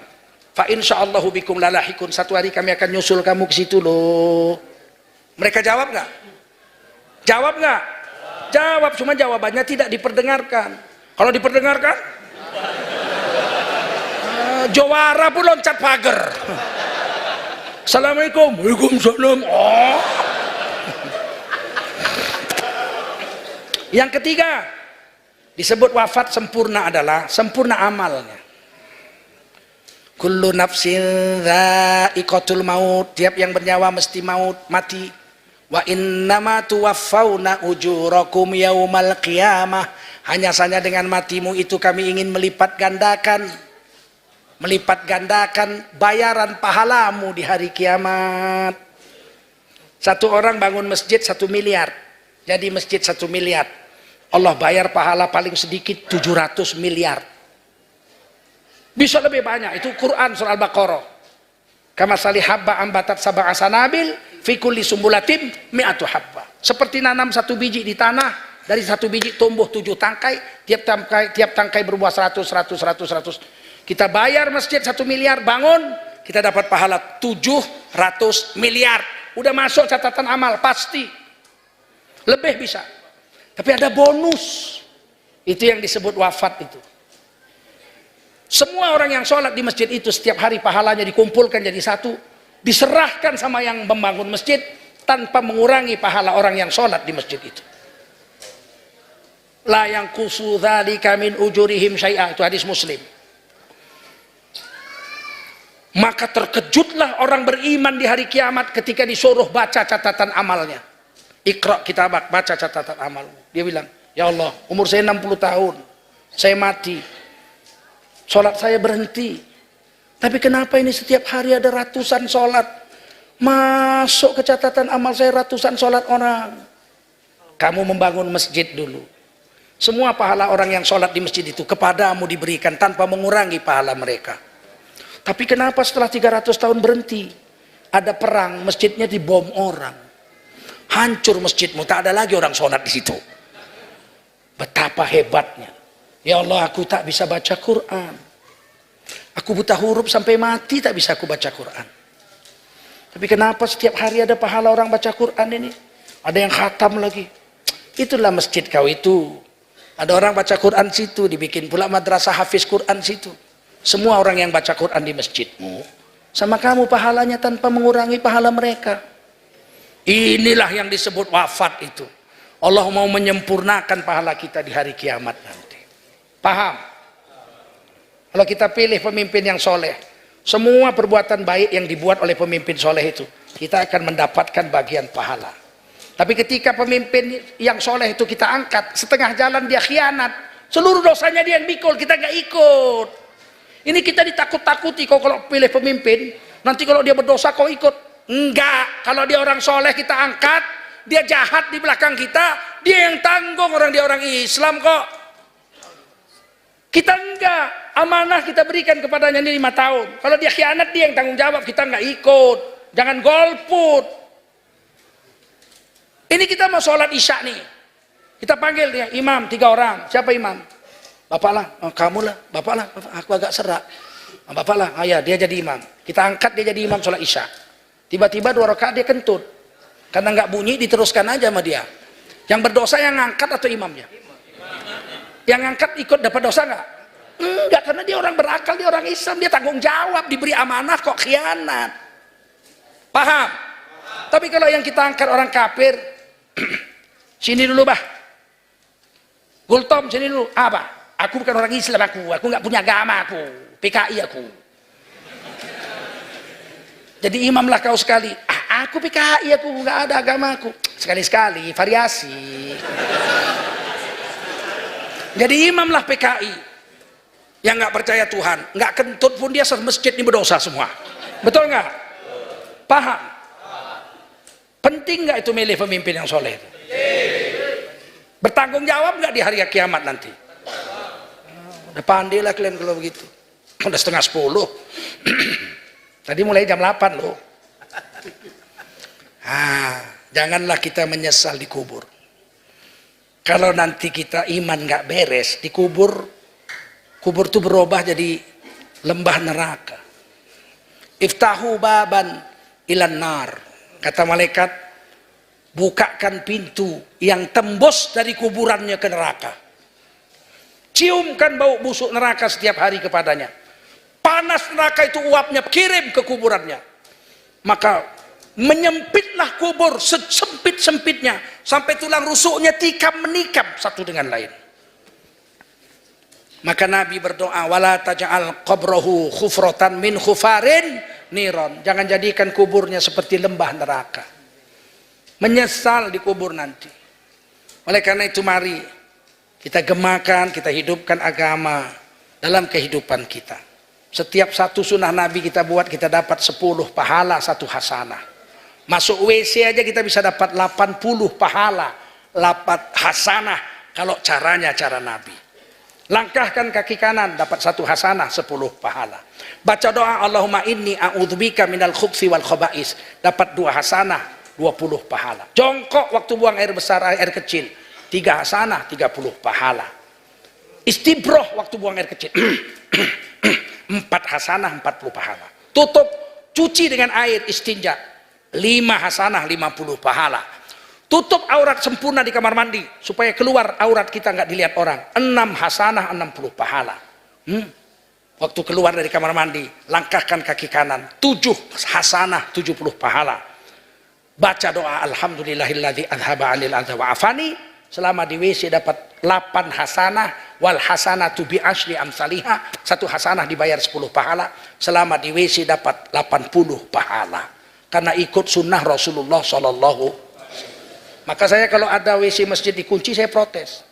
fa insyaallahu bikum lalahikun, satu hari kami akan nyusul kamu ke situ loh. Mereka jawab nggak? Jawab nggak? Jawab, cuma jawabannya tidak diperdengarkan. Kalau diperdengarkan, jawara pun loncat pagar. Assalamualaikum, waalaikumsalam. Oh. Yang ketiga, disebut wafat sempurna adalah sempurna amalnya. Kullu nafsin dha'iqatul maut, tiap yang bernyawa mesti mati. Wa innama tuwaffawna ujurakum yaumal qiyamah, hanya saja dengan matimu itu kami ingin melipat gandakan bayaran pahalamu di hari kiamat. Satu orang bangun masjid 1 miliar, jadi masjid 1 miliar, Allah bayar pahala paling sedikit 700 miliar. Bisa lebih banyak. Itu Quran surah Al-Baqarah. Kama sali habba ambatat sab'a sanabil fi kulli sumbulatin mi'atu habba. Seperti nanam 1 biji di tanah, dari 1 biji tumbuh 7 tangkai, tiap tangkai berbuah 100. Kita bayar masjid 1 miliar, bangun, kita dapat pahala 700 miliar. Udah masuk catatan amal pasti. Lebih bisa. Tapi ada bonus. Itu yang disebut wafat itu. Semua orang yang sholat di masjid itu setiap hari pahalanya dikumpulkan jadi satu, diserahkan sama yang membangun masjid tanpa mengurangi pahala orang yang sholat di masjid itu. La yang kusu dzalika min ujurihim syai'a, itu hadis Muslim. Maka terkejutlah orang beriman di hari kiamat ketika disuruh baca catatan amalnya. Iqra kitabak, baca catatan amalmu. Dia bilang, ya Allah, umur saya 60 tahun, saya mati, sholat saya berhenti, tapi kenapa ini setiap hari ada ratusan sholat masuk ke catatan amal saya, ratusan sholat orang. Kamu membangun masjid dulu, semua pahala orang yang sholat di masjid itu kepadamu diberikan tanpa mengurangi pahala mereka. Tapi kenapa setelah 300 tahun berhenti? Ada perang, masjidnya dibom orang, hancur masjidmu, tak ada lagi orang sholat di situ. Betapa hebatnya. Ya Allah, aku tak bisa baca Quran, aku buta huruf sampai mati tak bisa aku baca Quran. Tapi kenapa setiap hari ada pahala orang baca Quran ini? Ada yang khatam lagi. Itulah masjid kau itu. Ada orang baca Quran situ, dibikin pula madrasah hafiz Quran situ. Semua orang yang baca Quran di masjidmu sama kamu pahalanya tanpa mengurangi pahala mereka. Inilah yang disebut wafat itu. Allah mau menyempurnakan pahala kita di hari kiamat nanti. Paham? Kalau kita pilih pemimpin yang soleh, semua perbuatan baik yang dibuat oleh pemimpin soleh itu, kita akan mendapatkan bagian pahala. Tapi ketika pemimpin yang soleh itu kita angkat, setengah jalan dia khianat, seluruh dosanya dia yang mikul, kita nggak ikut. Ini kita ditakut-takuti kalau pilih pemimpin, nanti kalau dia berdosa kau ikut. Enggak, kalau dia orang soleh kita angkat, dia jahat di belakang kita, dia yang tanggung, orang dia orang Islam kok. Kita enggak, amanah kita berikan kepadanya ini 5 tahun. Kalau dia khianat dia yang tanggung jawab, kita enggak ikut. Jangan golput. Ini kita mau sholat isya nih, kita panggil dia imam 3 orang. Siapa imam? Bapak lah. Oh, kamu lah. Bapak lah. Aku agak serak. Bapak lah. Ya, dia jadi imam. Kita angkat dia jadi imam sholat isya. Tiba-tiba 2 rakaat dia kentut, karena nggak bunyi, diteruskan aja sama dia. Yang berdosa yang ngangkat atau imamnya? Yang ngangkat ikut dapat dosa nggak? Enggak, karena dia orang berakal, dia orang Islam, dia tanggung jawab, diberi amanah kok khianat. Paham? Tapi kalau yang kita angkat orang kafir, sini dulu bah, Gultom sini dulu. Apa? Aku bukan orang Islam, aku nggak punya agama, aku PKI aku. Jadi imamlah kau sekali. Aku PKI, aku nggak ada agamaku. Sekali-sekali variasi. Jadi imamlah PKI yang nggak percaya Tuhan, nggak kentut pun dia masjid ini berdosa semua. Betul nggak? Paham? Penting nggak itu milih pemimpin yang soleh? Bertanggung jawab nggak di hari kiamat nanti? Udah pandai lah kalian kalau begitu. Udah 9:30. Tadi mulai jam 8 loh. Janganlah kita menyesal di kubur. Kalau nanti kita iman nggak beres di kubur, kubur itu berubah jadi lembah neraka. Iftahu baban ilan nar. Kata malaikat, bukakan pintu yang tembus dari kuburannya ke neraka. Ciumkan bau busuk neraka setiap hari kepadanya. Panas neraka itu uapnya, kirim ke kuburannya. Maka menyempitlah kubur sesempit-sempitnya sampai tulang rusuknya tikam menikam satu dengan lain. Maka Nabi berdoa, wala taj'al qabrahu khufratan min khufarin niron. Jangan jadikan kuburnya seperti lembah neraka. Menyesal di kubur nanti. Oleh karena itu mari kita gemakan, kita hidupkan agama dalam kehidupan kita. Setiap satu sunnah Nabi kita buat, kita dapat 10 pahala, 1 hasanah. Masuk WC aja kita bisa dapat 80 pahala, 8 hasanah kalau caranya cara Nabi. Langkahkan kaki kanan, dapat 1 hasanah, 10 pahala. Baca doa Allahumma inni a'udzubika minal khubthi wal khaba'is, dapat 2 hasanah, 20 pahala. Jongkok waktu buang air besar, air kecil, 3 hasanah, 30 pahala. Istibroh waktu buang air kecil 4 hasanah, 40 pahala. Tutup cuci dengan air istinja, 5 hasanah, 50 pahala. Tutup aurat sempurna di kamar mandi supaya keluar aurat kita nggak dilihat orang, 6 hasanah, 60 pahala. Waktu keluar dari kamar mandi, langkahkan kaki kanan, 7 hasanah, 70 pahala. Baca doa alhamdulillahilladzi adhaba 'anil adha wa afani, selama di WC dapat 8 hasanah, wal hasanatu bi asyri amsalihha, 1 hasanah dibayar 10 pahala, selama di WC dapat 80 pahala. Karena ikut sunnah Rasulullah sallallahu. Maka saya kalau ada WC masjid dikunci saya protes.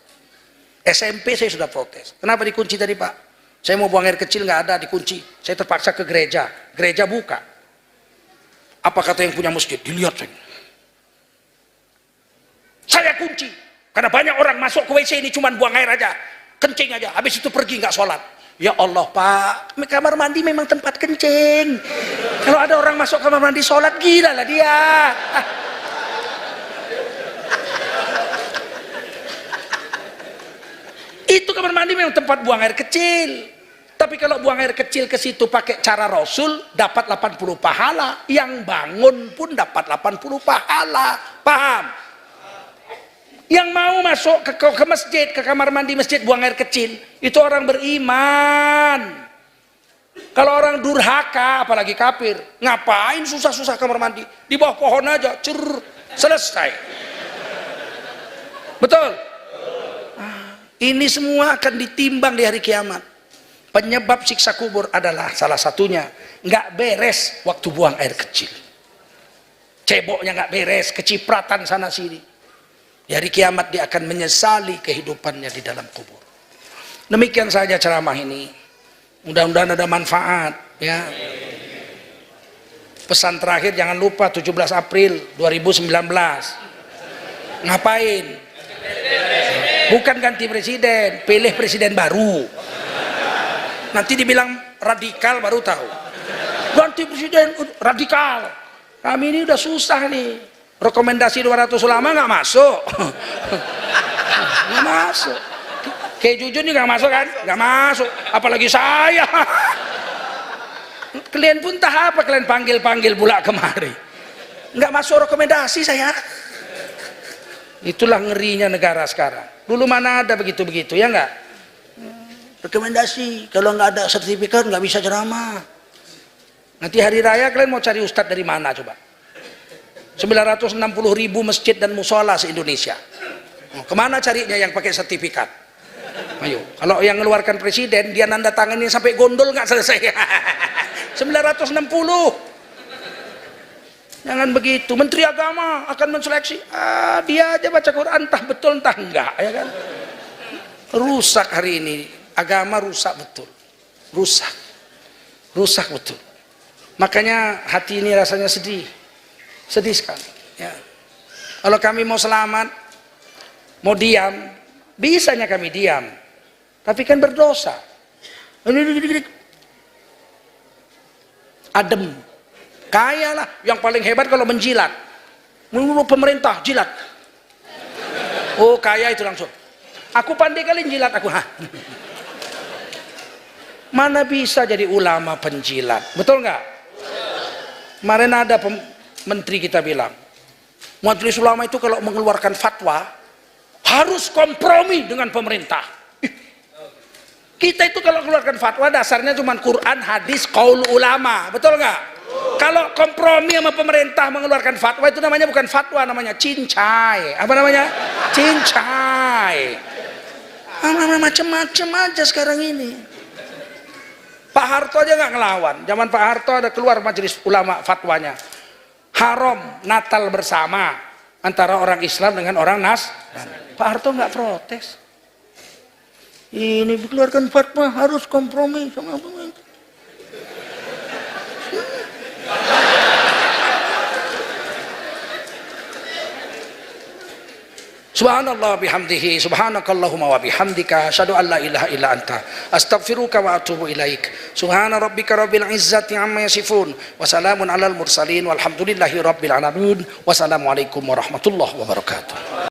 SMP saya sudah protes. Kenapa dikunci tadi Pak? Saya mau buang air kecil nggak ada, dikunci. Saya terpaksa ke gereja. Gereja buka. Apa kata yang punya masjid? Dilihat saya. Saya kunci. Karena banyak orang masuk ke WC ini cuma buang air aja, kencing aja. Habis itu pergi nggak sholat. Ya Allah Pak, kamar mandi memang tempat kencing. Kalau ada orang masuk kamar mandi sholat, gila lah dia. Itu kamar mandi memang tempat buang air kecil. Tapi kalau buang air kecil ke situ pakai cara Rasul, dapat 80 pahala. Yang bangun pun dapat 80 pahala. Paham? Yang mau masuk ke masjid, ke kamar mandi masjid buang air kecil, itu orang beriman. Kalau orang durhaka, apalagi kafir, ngapain susah-susah kamar mandi? Di bawah pohon aja, selesai. Betul? Ini semua akan ditimbang di hari kiamat. Penyebab siksa kubur adalah salah satunya nggak beres waktu buang air kecil. Ceboknya nggak beres, kecipratan sana sini. Di hari kiamat dia akan menyesali kehidupannya di dalam kubur. Demikian saja ceramah ini. Mudah-mudahan ada manfaat ya. Pesan terakhir, jangan lupa 17 April 2019. Ngapain? Bukan ganti presiden, pilih presiden baru. Nanti dibilang radikal baru tahu. Ganti presiden radikal. Kami ini udah susah nih. Rekomendasi 200 ulama nggak masuk. Nggak masuk. Kayak Jujun juga nggak masuk kan? Nggak masuk, apalagi saya. Kalian pun tak apa, kalian panggil-panggil pula kemari. Nggak masuk rekomendasi saya. Itulah ngerinya negara sekarang. Dulu mana ada begitu-begitu, ya nggak? Rekomendasi, kalau nggak ada sertifikat nggak bisa ceramah. Nanti hari raya kalian mau cari ustadz dari mana coba? 960.000 masjid dan musola se-Indonesia. Kemana carinya yang pakai sertifikat? Ayo, kalau yang mengeluarkan presiden dia nanda tanganin sampai gondol nggak selesai. 960. Jangan begitu. Menteri Agama akan menseleksi. Dia aja baca Quran entah betul entah enggak, ya kan? Rusak hari ini. Agama rusak betul. Rusak betul. Makanya hati ini rasanya sedih. Sedih sekali, ya. Kalau kami mau selamat, mau diam, bisanya kami diam, tapi kan berdosa. Adem, kaya lah. Yang paling hebat kalau menjilat, menurut pemerintah jilat. Oh kaya itu langsung. Aku pandai kali jilat aku. Mana bisa jadi ulama penjilat, betul nggak? Kemarin ada menteri kita bilang, majelis ulama itu kalau mengeluarkan fatwa harus kompromi dengan pemerintah. Kita itu kalau keluarkan fatwa dasarnya cuma Quran, hadis, qaul ulama, betul nggak? Kalau kompromi sama pemerintah mengeluarkan fatwa itu namanya bukan fatwa, namanya cincai. Apa namanya? Cincai. Macam-macam aja sekarang ini. Pak Harto aja nggak ngelawan. Zaman Pak Harto ada keluar majelis ulama fatwanya, haram Natal bersama antara orang Islam dengan orang Nasrani. Pak Harto nggak protes. Ini dikeluarkan fatwa harus kompromi sama pemerintah. Subhanallah bihamdihi, subhanakallahumma wa bihamdika, asyhadu an la ilaha illa anta, astaghfiruka wa atubu ilaik. Subhana rabbika rabbil izzati amma yasifun, wa salamun alal mursalin, walhamdulillahi rabbil alamin. Wassalamualaikum warahmatullahi wabarakatuh.